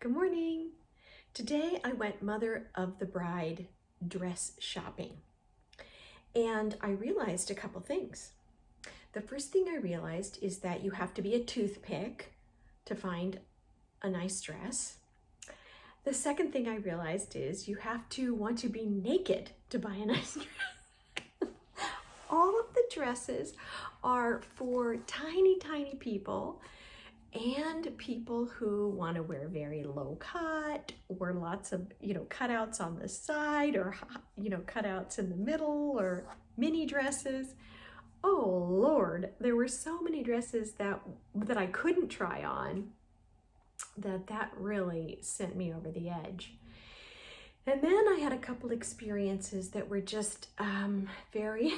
Good morning. Today I went mother of the bride dress shopping, and I realized a couple things. The first thing I realized is that you have to be a toothpick to find a nice dress. The second thing I realized is you have to want to be naked to buy a nice dress. All of the dresses are for tiny, tiny people and people who want to wear very low cut or lots of, cutouts on the side or, cutouts in the middle or mini dresses. Oh Lord, there were so many dresses that I couldn't try on that really sent me over the edge. And then I had a couple experiences that were just very,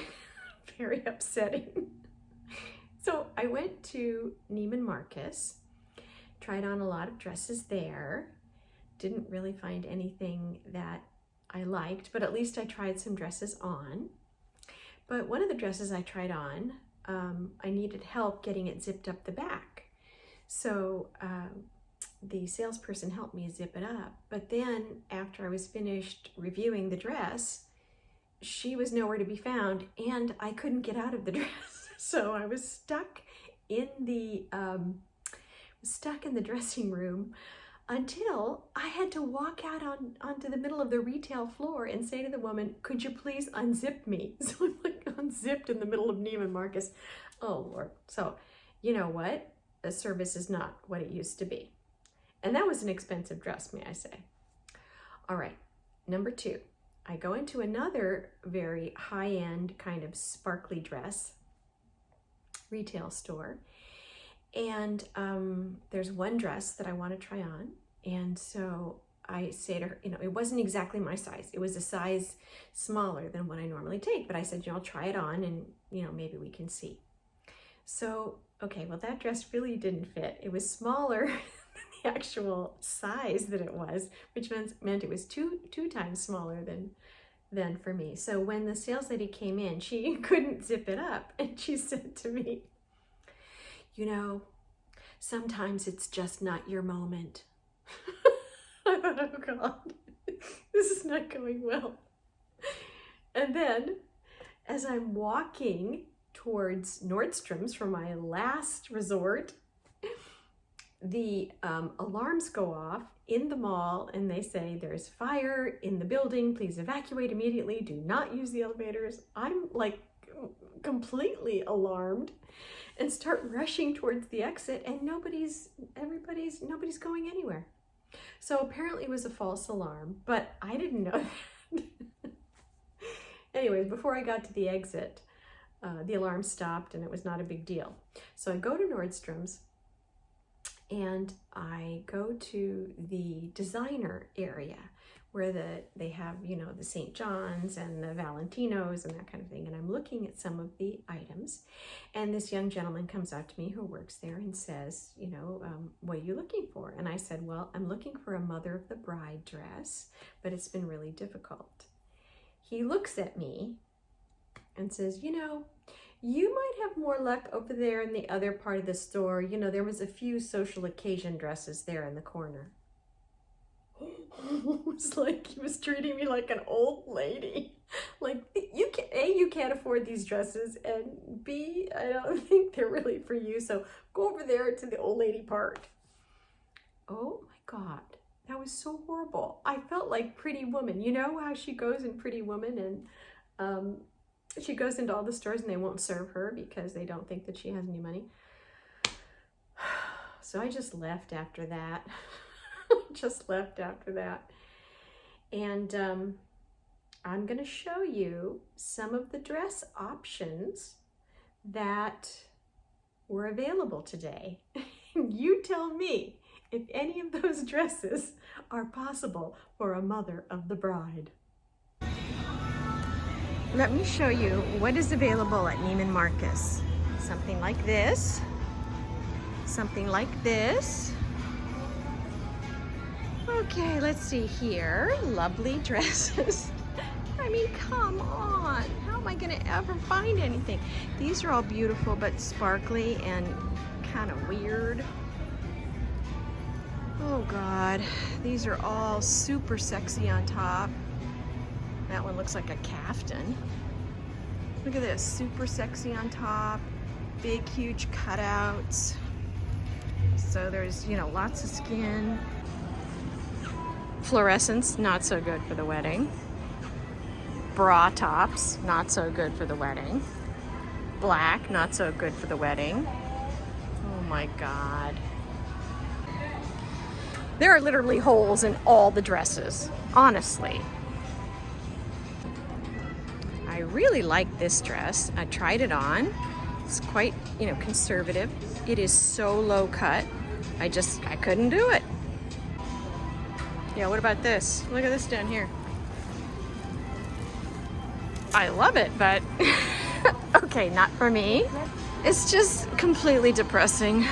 very upsetting. So I went to Neiman Marcus, tried on a lot of dresses there, didn't really find anything that I liked, but at least I tried some dresses on. But one of the dresses I tried on, I needed help getting it zipped up the back. So the salesperson helped me zip it up. But then after I was finished reviewing the dress, she was nowhere to be found and I couldn't get out of the dress. So I was stuck in the dressing room until I had to walk out onto the middle of the retail floor and say to the woman, "Could you please unzip me?" So I'm like unzipped in the middle of Neiman Marcus. Oh Lord. So you know what? The service is not what it used to be. And that was an expensive dress, may I say. All right, number 2. I go into another very high-end kind of sparkly dress retail store, and there's one dress that I want to try on, and so I say to her, it wasn't exactly my size. It was a size smaller than what I normally take, but I said, I'll try it on and, maybe we can see. So, okay, well, that dress really didn't fit. It was smaller than the actual size that it was, which meant it was two times smaller than for me. So when the sales lady came in, she couldn't zip it up, and she said to me, sometimes it's just not your moment. I thought, oh God, this is not going well. And then as I'm walking towards Nordstrom's for my last resort, the alarms go off in the mall and they say there's fire in the building, please evacuate immediately, do not use the elevators. I'm like completely alarmed and start rushing towards the exit, and nobody's going anywhere. So apparently it was a false alarm, but I didn't know that. Anyways, before I got to the exit, the alarm stopped and it was not a big deal. So I go to Nordstrom's and I go to the designer area where they have, the St. John's and the Valentinos and that kind of thing. And I'm looking at some of the items, and this young gentleman comes out to me who works there and says, what are you looking for? And I said, well, I'm looking for a mother of the bride dress, but it's been really difficult. He looks at me and says, you might have more luck over there in the other part of the store. There was a few social occasion dresses there in the corner. It was like he was treating me like an old lady. Like, you can't afford these dresses, and B, I don't think they're really for you, so go over there to the old lady part. Oh my God, that was so horrible. I felt like Pretty Woman. You know how she goes in Pretty Woman, and she goes into all the stores and they won't serve her because they don't think that she has any money. So I just left after that. And I'm going to show you some of the dress options that were available today. You tell me if any of those dresses are possible for a mother of the bride. Let me show you what is available at Neiman Marcus. Something like this. Something like this. Okay, let's see here. Lovely dresses. I mean, come on. How am I going to ever find anything? These are all beautiful but sparkly and kind of weird. Oh God, these are all super sexy on top. That one looks like a caftan. Look at this, super sexy on top, big, huge cutouts. So there's, you know, lots of skin. Fluorescence, not so good for the wedding. Bra tops, not so good for the wedding. Black, not so good for the wedding. Oh my God. There are literally holes in all the dresses, honestly. I really like this dress. I tried it on. It's quite, you know, conservative. It is so low cut. I couldn't do it. Yeah, what about this? Look at this down here. I love it, but okay, not for me. It's just completely depressing.